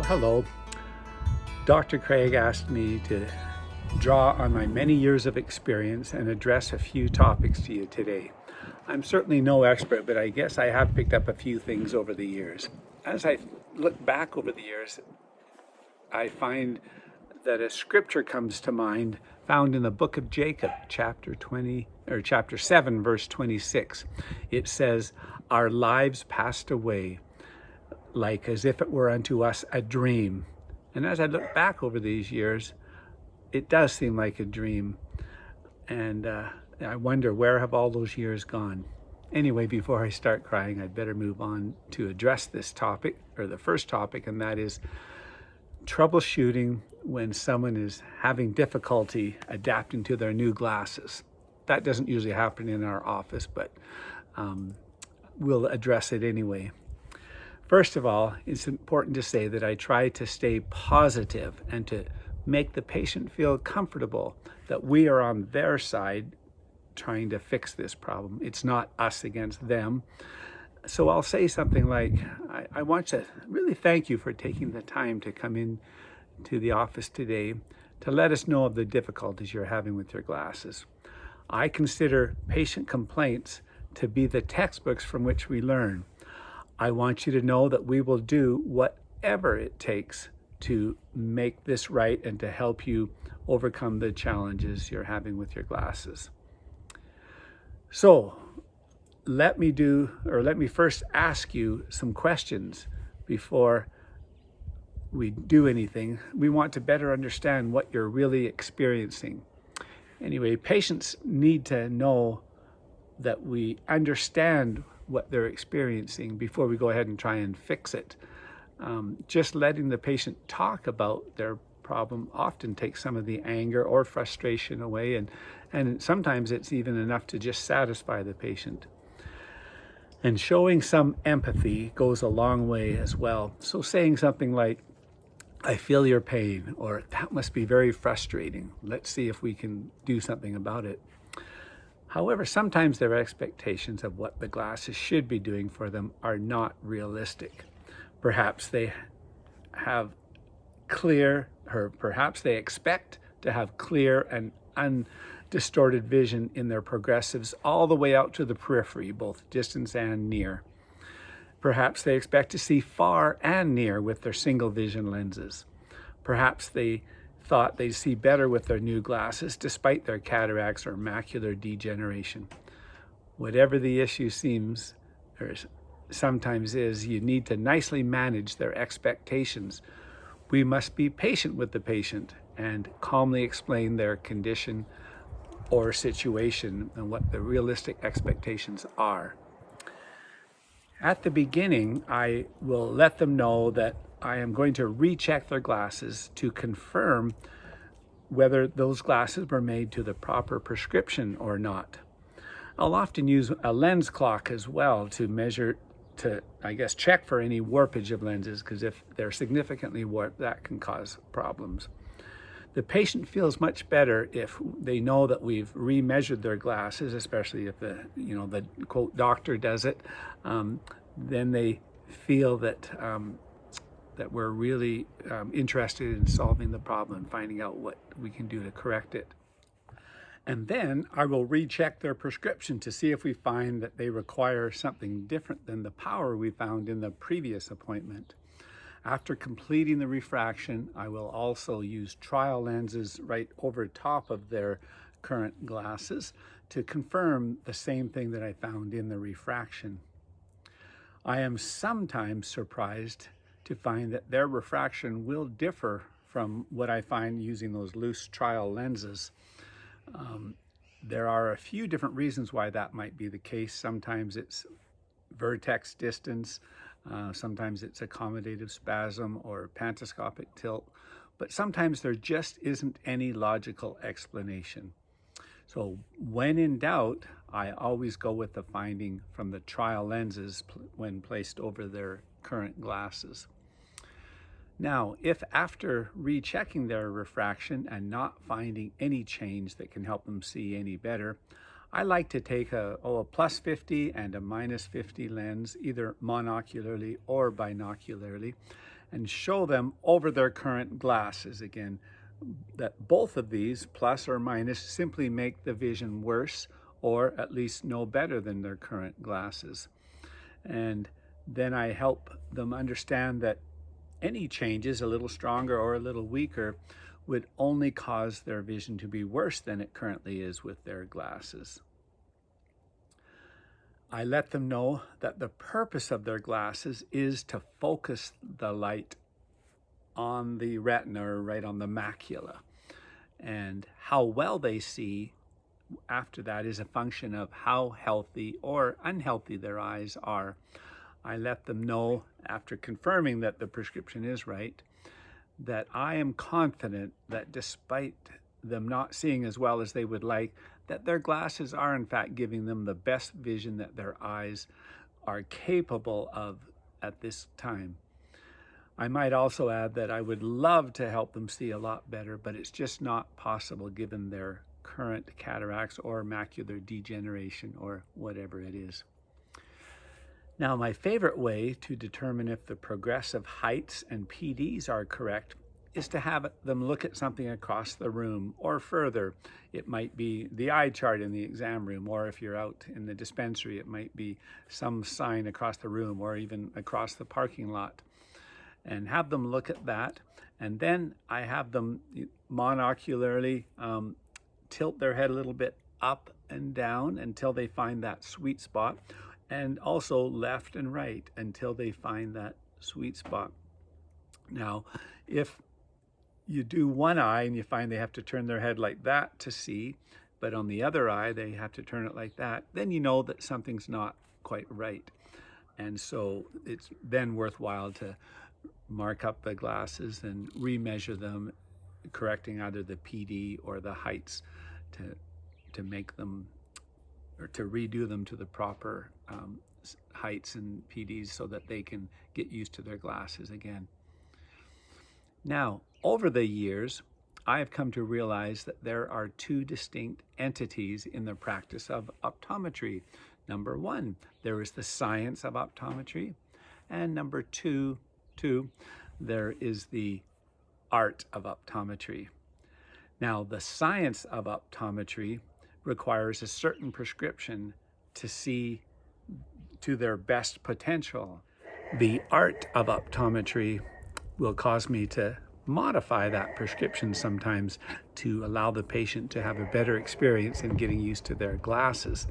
Hello. Dr. Craig asked me to draw on my many years of experience and address a few topics to you today. I'm certainly no expert, but I guess I have picked up a few things over the years. As I look back over the years, I find that a scripture comes to mind found in the book of Jacob, chapter 7, verse 26. It says, "Our lives passed away, like as if it were unto us a dream." And as I look back over these years, it does seem like a dream. And I wonder, where have all those years gone? Anyway, before I start crying, I'd better move on to address this topic, or the first topic, and that is troubleshooting when someone is having difficulty adapting to their new glasses. That doesn't usually happen in our office, but we'll address it anyway. First of all, it's important to say that I try to stay positive and to make the patient feel comfortable that we are on their side trying to fix this problem. It's not us against them. So I'll say something like, I want to really thank you for taking the time to come in to the office today to let us know of the difficulties you're having with your glasses. I consider patient complaints to be the textbooks from which we learn. I want you to know that we will do whatever it takes to make this right and to help you overcome the challenges you're having with your glasses. So let me first ask you some questions before we do anything. We want to better understand what you're really experiencing. Anyway, patients need to know that we understand what they're experiencing before we go ahead and try and fix it. Just letting the patient talk about their problem often takes some of the anger or frustration away, and sometimes it's even enough to just satisfy the patient. And showing some empathy goes a long way as well. So saying something like, "I feel your pain," or "That must be very frustrating. Let's see if we can do something about it." However, sometimes their expectations of what the glasses should be doing for them are not realistic. Perhaps they expect to have clear and undistorted vision in their progressives all the way out to the periphery, both distance and near. Perhaps they expect to see far and near with their single vision lenses. Perhaps they thought they'd see better with their new glasses despite their cataracts or macular degeneration. Whatever the issue seems, or sometimes is, you need to nicely manage their expectations. We must be patient with the patient and calmly explain their condition or situation and what the realistic expectations are. At the beginning, I will let them know that I am going to recheck their glasses to confirm whether those glasses were made to the proper prescription or not. I'll often use a lens clock as well to measure, check for any warpage of lenses, because if they're significantly warped, that can cause problems. The patient feels much better if they know that we've remeasured their glasses, especially if the quote doctor does it. Then they feel that we're really interested in solving the problem and finding out what we can do to correct it. And then I will recheck their prescription to see if we find that they require something different than the power we found in the previous appointment. After completing the refraction, I will also use trial lenses right over top of their current glasses to confirm the same thing that I found in the refraction. I am sometimes surprised to find that their refraction will differ from what I find using those loose trial lenses. There are a few different reasons why that might be the case. Sometimes it's vertex distance, sometimes it's accommodative spasm or pantoscopic tilt, but sometimes there just isn't any logical explanation. So when in doubt, I always go with the finding from the trial lenses when placed over their current glasses. Now, if after rechecking their refraction and not finding any change that can help them see any better, I like to take a plus 50 and a minus 50 lens, either monocularly or binocularly, and show them over their current glasses. Again, that both of these, plus or minus, simply make the vision worse or at least no better than their current glasses. And then I help them understand that any changes, a little stronger or a little weaker, would only cause their vision to be worse than it currently is with their glasses. I let them know that the purpose of their glasses is to focus the light on the retina, or right on the macula. And how well they see after that is a function of how healthy or unhealthy their eyes are. I let them know, after confirming that the prescription is right, that I am confident that despite them not seeing as well as they would like, that their glasses are in fact giving them the best vision that their eyes are capable of at this time. I might also add that I would love to help them see a lot better, but it's just not possible given their current cataracts or macular degeneration or whatever it is. Now, my favorite way to determine if the progressive heights and PDs are correct is to have them look at something across the room or further. It might be the eye chart in the exam room, or if you're out in the dispensary, it might be some sign across the room or even across the parking lot. And have them look at that. And then I have them monocularly tilt their head a little bit up and down until they find that sweet spot, and also left and right until they find that sweet spot. Now, if you do one eye and you find they have to turn their head like that to see, but on the other eye they have to turn it like that, then you know that something's not quite right. And so it's then worthwhile to mark up the glasses and remeasure them, correcting either the PD or the heights to make them, or to redo them to the proper heights and PDs so that they can get used to their glasses again. Now, over the years, I have come to realize that there are two distinct entities in the practice of optometry. Number one, there is the science of optometry, and number two, there is the art of optometry. Now, the science of optometry requires a certain prescription to see to their best potential. The art of optometry will cause me to modify that prescription sometimes to allow the patient to have a better experience in getting used to their glasses.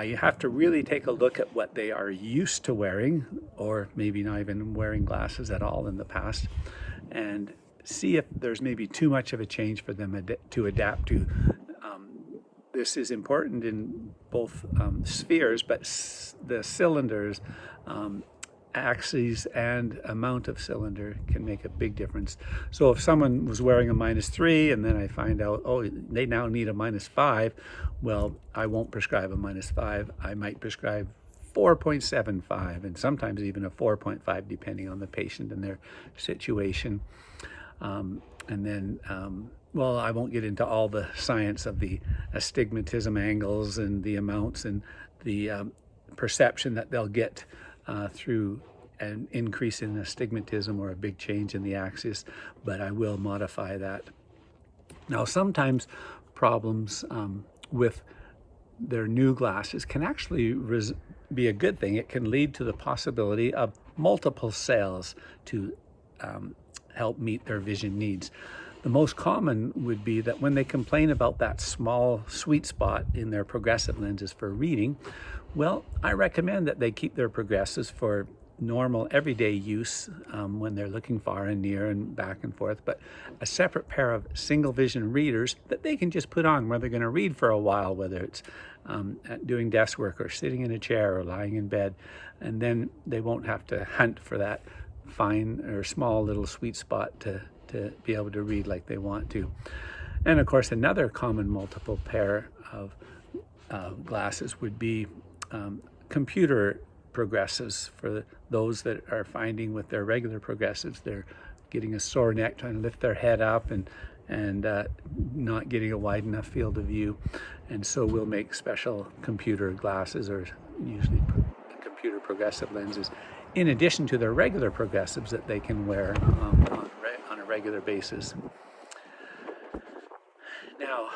You have to really take a look at what they are used to wearing, or maybe not even wearing glasses at all in the past, and see if there's maybe too much of a change for them to adapt to. This is important in both spheres, but the cylinders, axes and amount of cylinder can make a big difference. So if someone was wearing a -3 and then I find out, oh, they now need a -5, well, I won't prescribe a -5. I might prescribe 4.75 and sometimes even a 4.5 depending on the patient and their situation. And then, well, I won't get into all the science of the astigmatism angles and the amounts and the perception that they'll get through an increase in astigmatism or a big change in the axis, but I will modify that. Now, sometimes problems with their new glasses can actually be a good thing. It can lead to the possibility of multiple sales to help meet their vision needs. The most common would be that when they complain about that small sweet spot in their progressive lenses for reading, well, I recommend that they keep their progressives for normal everyday use when they're looking far and near and back and forth, but a separate pair of single vision readers that they can just put on where they're going to read for a while, whether it's doing desk work or sitting in a chair or lying in bed, and then they won't have to hunt for that fine or small little sweet spot to be able to read like they want to. And of course, another common multiple pair of glasses would be computer progressives. For those that are finding with their regular progressives, they're getting a sore neck, trying to lift their head up and not getting a wide enough field of view. And so we'll make special computer glasses, or usually computer progressive lenses, in addition to their regular progressives that they can wear on a regular basis. Now,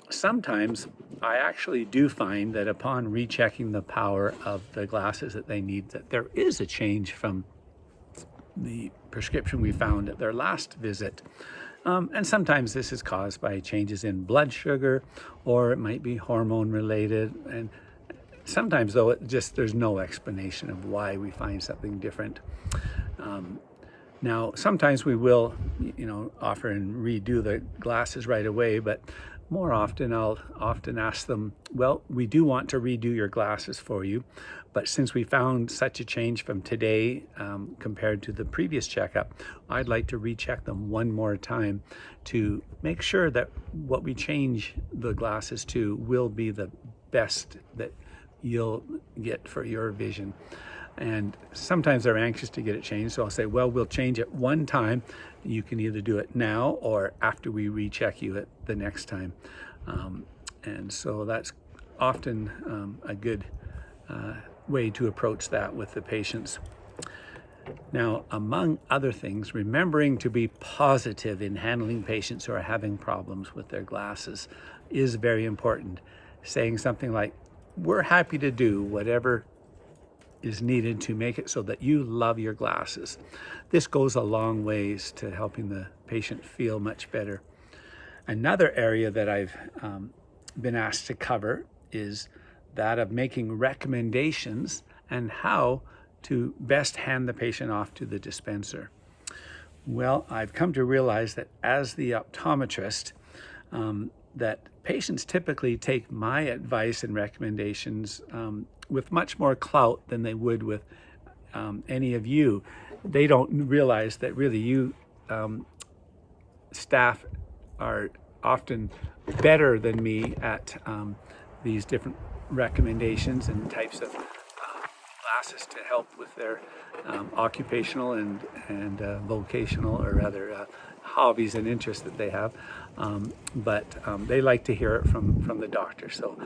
sometimes I actually do find that upon rechecking the power of the glasses that they need, that there is a change from the prescription we found at their last visit. And sometimes this is caused by changes in blood sugar, or it might be hormone related. And sometimes, though, there's no explanation of why we find something different. Now, sometimes we will, offer and redo the glasses right away, but more often I'll ask them, well, we do want to redo your glasses for you, but since we found such a change from today compared to the previous checkup, I'd like to recheck them one more time to make sure that what we change the glasses to will be the best that you'll get for your vision. And sometimes they're anxious to get it changed, so I'll say, well, we'll change it one time. You can either do it now or after we recheck you at the next time. And so that's often a good way to approach that with the patients. Now, among other things, remembering to be positive in handling patients who are having problems with their glasses is very important. Saying something like, we're happy to do whatever is needed to make it so that you love your glasses. This goes a long ways to helping the patient feel much better. Another area that I've been asked to cover is that of making recommendations and how to best hand the patient off to the dispenser. Well, I've come to realize that as the optometrist, that patients typically take my advice and recommendations with much more clout than they would with any of you. They don't realize that really you staff are often better than me at these different recommendations and types of classes to help with their occupational and vocational, or rather hobbies and interests that they have. But they like to hear it from the doctor. So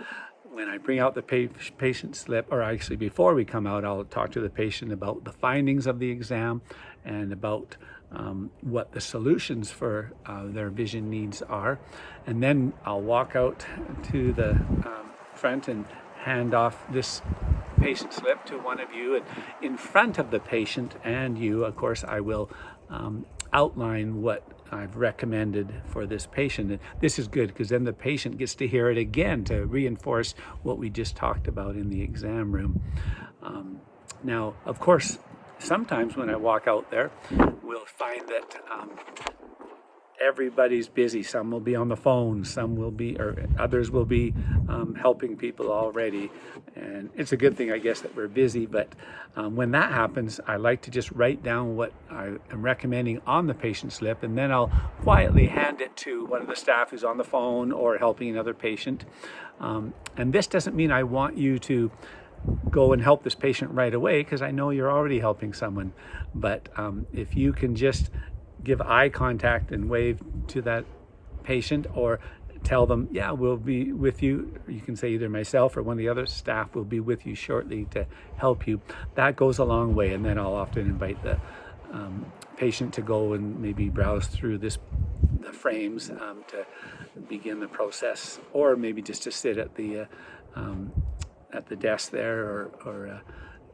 when I bring out the patient slip, or actually before we come out, I'll talk to the patient about the findings of the exam and about what the solutions for their vision needs are. And then I'll walk out to the front and hand off this patient slip to one of you. And in front of the patient and you, of course, I will outline what I've recommended for this patient. And this is good because then the patient gets to hear it again to reinforce what we just talked about in the exam room. Now, of course, sometimes when I walk out there, we'll find that everybody's busy. Some will be on the phone, some will be, or others will be helping people already. And it's a good thing, I guess, that we're busy. But when that happens, I like to just write down what I am recommending on the patient slip, and then I'll quietly hand it to one of the staff who's on the phone or helping another patient. And this doesn't mean I want you to go and help this patient right away, because I know you're already helping someone. But if you can just give eye contact and wave to that patient, or tell them, yeah, we'll be with you. You can say either myself or one of the other staff will be with you shortly to help you. That goes a long way. And then I'll often invite the patient to go and maybe browse through the frames to begin the process, or maybe just to sit at the desk there or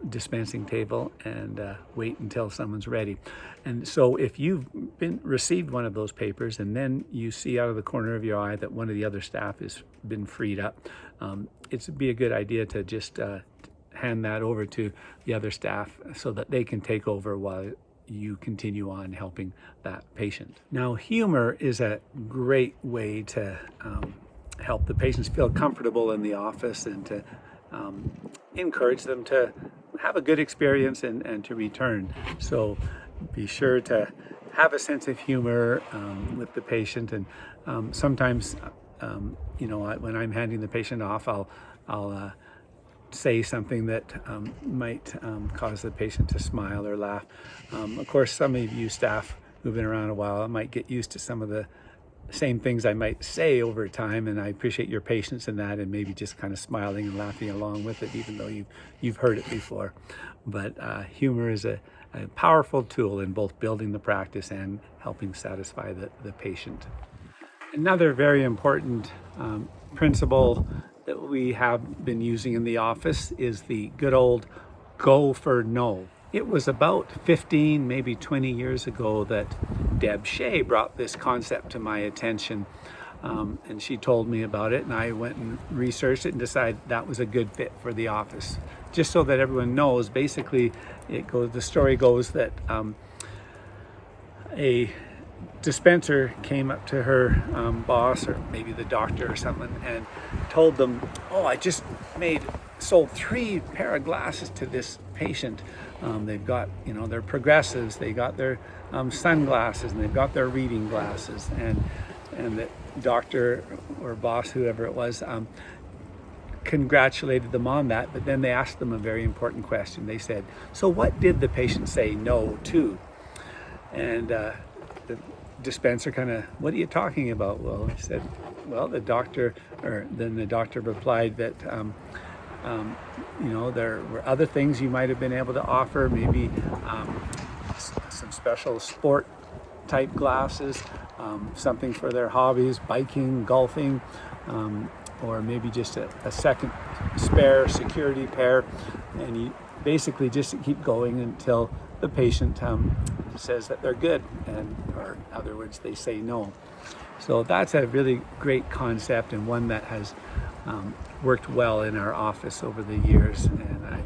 dispensing table and wait until someone's ready. And so if you've received one of those papers and then you see out of the corner of your eye that one of the other staff has been freed up, it'd be a good idea to just hand that over to the other staff so that they can take over while you continue on helping that patient. Now, humor is a great way to help the patients feel comfortable in the office and to encourage them to have a good experience and to return. So be sure to have a sense of humor with the patient. And sometimes, when I'm handing the patient off, I'll say something that might cause the patient to smile or laugh. Of course, some of you staff who've been around a while might get used to some of the same things I might say over time, and I appreciate your patience in that, and maybe just kind of smiling and laughing along with it, even though you've heard it before. But humor is a powerful tool in both building the practice and helping satisfy the patient. Another very important principle that we have been using in the office is the good old go for no. It was about 15, maybe 20 years ago that Deb Shea brought this concept to my attention, and she told me about it, and I went and researched it and decided that was a good fit for the office. Just so that everyone knows, basically, the story goes that a dispenser came up to her boss, or maybe the doctor or something, and told them, "Oh, I just sold 3 pair of glasses to this patient. They've got, their progressives, they got their sunglasses, and they've got their reading glasses." And the doctor or boss, whoever it was, congratulated them on that, but then they asked them a very important question. They said, "So what did the patient say no to?" And the dispenser kind of, "What are you talking about?" Well, he said, "Well, then the doctor replied that there were other things you might have been able to offer, maybe some special sport type glasses, something for their hobbies, biking, golfing, or maybe just a second spare security pair." And you basically just keep going until the patient says that they're good, or in other words, they say no. So that's a really great concept, and one that has worked well in our office over the years, and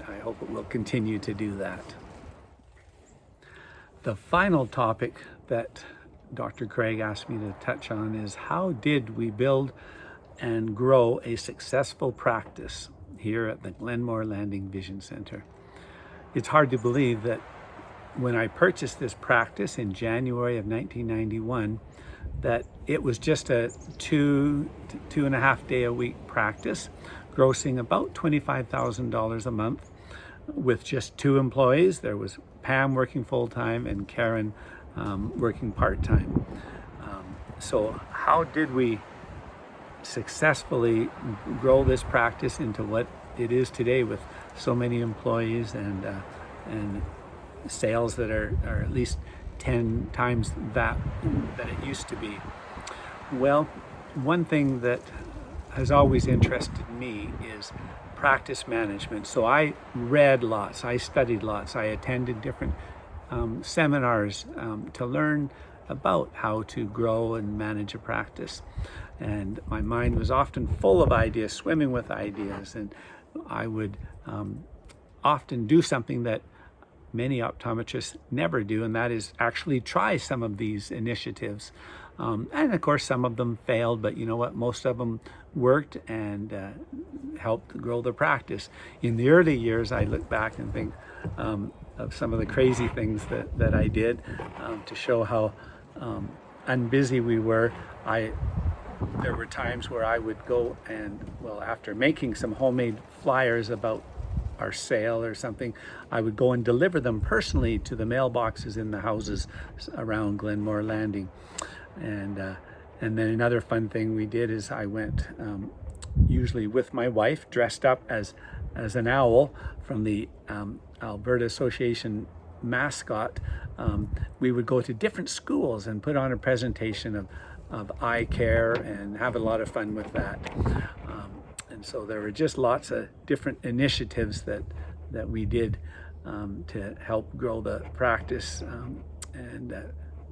I hope it will continue to do that. The final topic that Dr. Craig asked me to touch on is, how did we build and grow a successful practice here at the Glenmore Landing Vision Center? It's hard to believe that when I purchased this practice in January of 1991, that it was just a 2.5 day a week practice, grossing about $25,000 a month with just 2 employees. There was Pam working full-time and Karen working part-time. So how did we successfully grow this practice into what it is today, with so many employees and sales that are at least 10 times that it used to be? Well, one thing that has always interested me is practice management. So I read lots, I studied lots, I attended different seminars to learn about how to grow and manage a practice. And my mind was often full of ideas, swimming with ideas, and I would often do something that many optometrists never do, and that is actually try some of these initiatives. And of course, some of them failed, but you know what? Most of them worked and helped grow the practice. In the early years, I look back and think of some of the crazy things that I did to show how unbusy we were. There were times where I would go and, after making some homemade flyers about our sale or something, I would go and deliver them personally to the mailboxes in the houses around Glenmore Landing. And then another fun thing we did is I went, usually with my wife, dressed up as an owl from the Alberta Association mascot. We would go to different schools and put on a presentation of eye care and have a lot of fun with that. And so there were just lots of different initiatives that we did to help grow the practice, and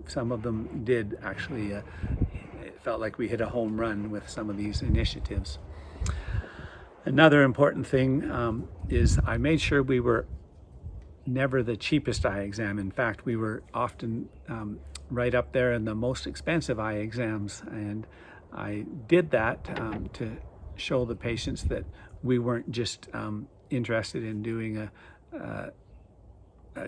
some of them did actually, it felt like we hit a home run with some of these initiatives. Another important thing is I made sure we were never the cheapest eye exam. In fact, we were often right up there in the most expensive eye exams, and I did that to show the patients that we weren't just interested in doing a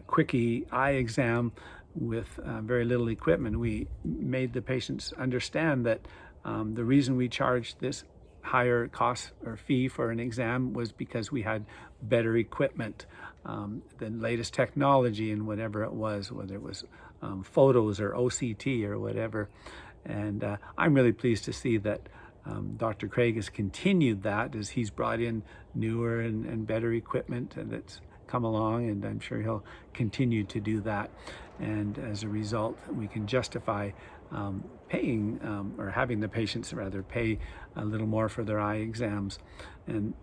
quickie eye exam with very little equipment. We made the patients understand that the reason we charged this higher cost or fee for an exam was because we had better equipment, the latest technology and whatever it was, whether it was photos or OCT or whatever. And I'm really pleased to see that Dr. Craig has continued that as he's brought in newer and better equipment that's come along, and I'm sure he'll continue to do that. And as a result, we can justify paying or having the patients rather pay a little more for their eye exams. And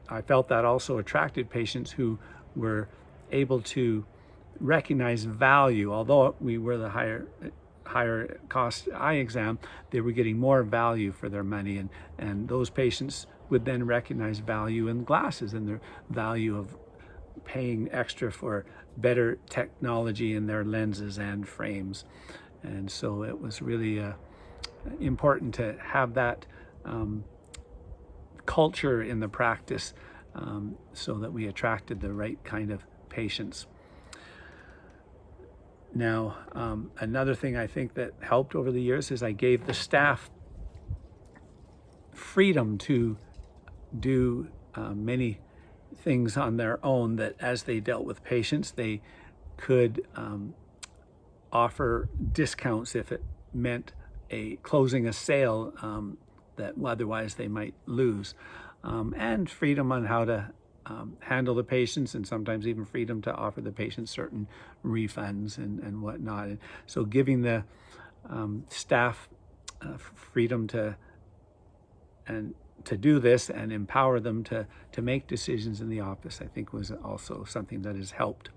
I felt that also attracted patients who were able to recognize value. Although we were the higher cost eye exam, they were getting more value for their money, and those patients would then recognize value in glasses and the value of paying extra for better technology in their lenses and frames. And so it was really important to have that culture in the practice so that we attracted the right kind of patients. Now, another thing I think that helped over the years is I gave the staff freedom to do many things on their own, that as they dealt with patients, they could offer discounts if it meant closing a sale that otherwise they might lose, and freedom on how to handle the patients, and sometimes even freedom to offer the patients certain refunds and whatnot. And so giving the staff freedom to do this and empower them to make decisions in the office, I think was also something that has helped.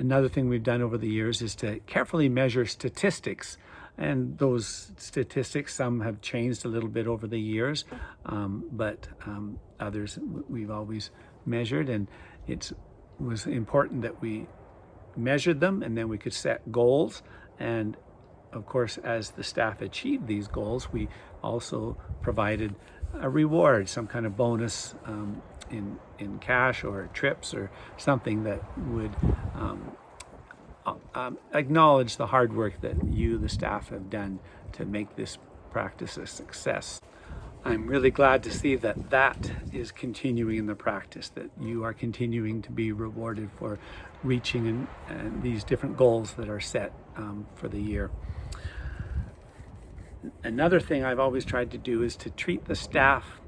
Another thing we've done over the years is to carefully measure statistics. And those statistics, some have changed a little bit over the years, but others we've always measured. And it was important that we measured them, and then we could set goals. And of course, as the staff achieved these goals, we also provided a reward, some kind of bonus in cash or trips or something that would acknowledge the hard work that you, the staff, have done to make this practice a success. I'm really glad to see that that is continuing in the practice, that you are continuing to be rewarded for reaching and these different goals that are set for the year. Another thing I've always tried to do is to treat the staff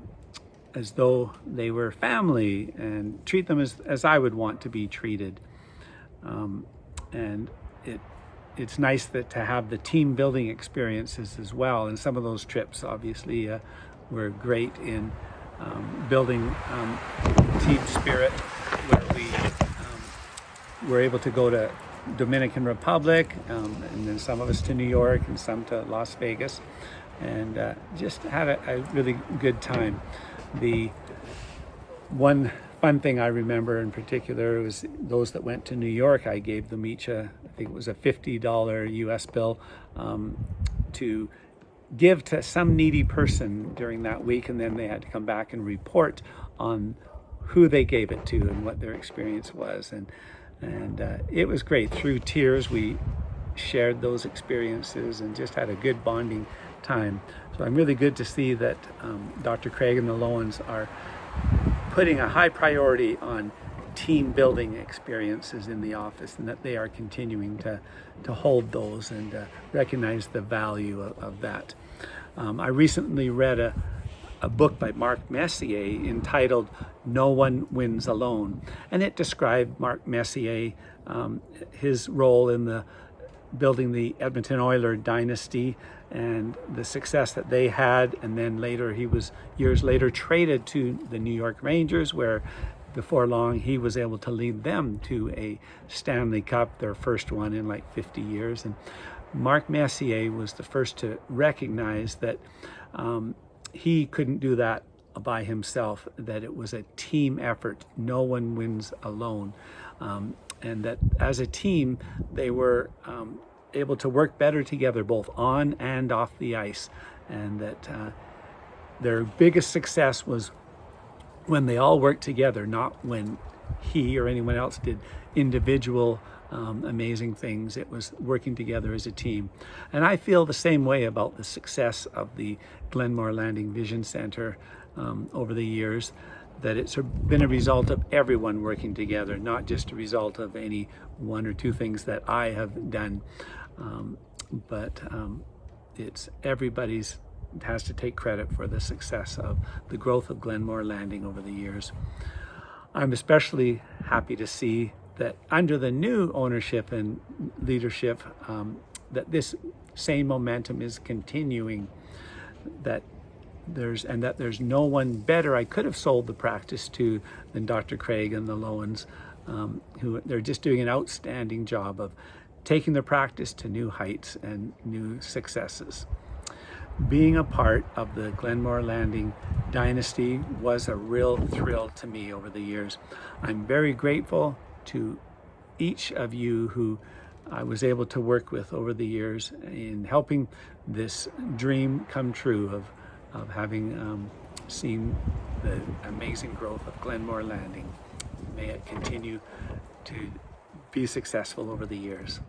as though they were family, and treat them as I would want to be treated. And it's nice to have the team building experiences as well. And some of those trips obviously were great in building team spirit, where we were able to go to Dominican Republic, and then some of us to New York and some to Las Vegas, and just had a really good time. The one fun thing I remember in particular was those that went to New York. I gave them each I think it was a $50 US bill to give to some needy person during that week, and then they had to come back and report on who they gave it to and what their experience was. And it was great. Through tears, we shared those experiences and just had a good bonding time. So I'm really good to see that Dr. Craig and the Lowens are putting a high priority on team building experiences in the office, and that they are continuing to hold those and recognize the value of that. I recently read a book by Mark Messier entitled "No One Wins Alone," and it described Mark Messier, his role in building the Edmonton Oilers dynasty and the success that they had. And then later, he was years later traded to the New York Rangers, where before long he was able to lead them to a Stanley Cup, their first one in like 50 years. And Mark Messier was the first to recognize that he couldn't do that by himself, that it was a team effort. No one wins alone. And that as a team, they were able to work better together, both on and off the ice. And that their biggest success was when they all worked together, not when he or anyone else did individual amazing things. It was working together as a team. And I feel the same way about the success of the Glenmore Landing Vision Center over the years, that it's been a result of everyone working together, not just a result of any one or two things that I have done. But everybody's has to take credit for the success of the growth of Glenmore Landing over the years. I'm especially happy to see that under the new ownership and leadership, that this same momentum is continuing, that there's no one better I could have sold the practice to than Dr. Craig and the Lowens, who they're just doing an outstanding job of taking the practice to new heights and new successes. Being a part of the Glenmore Landing dynasty was a real thrill to me over the years. I'm very grateful to each of you who I was able to work with over the years in helping this dream come true of having seen the amazing growth of Glenmore Landing. May it continue to be successful over the years.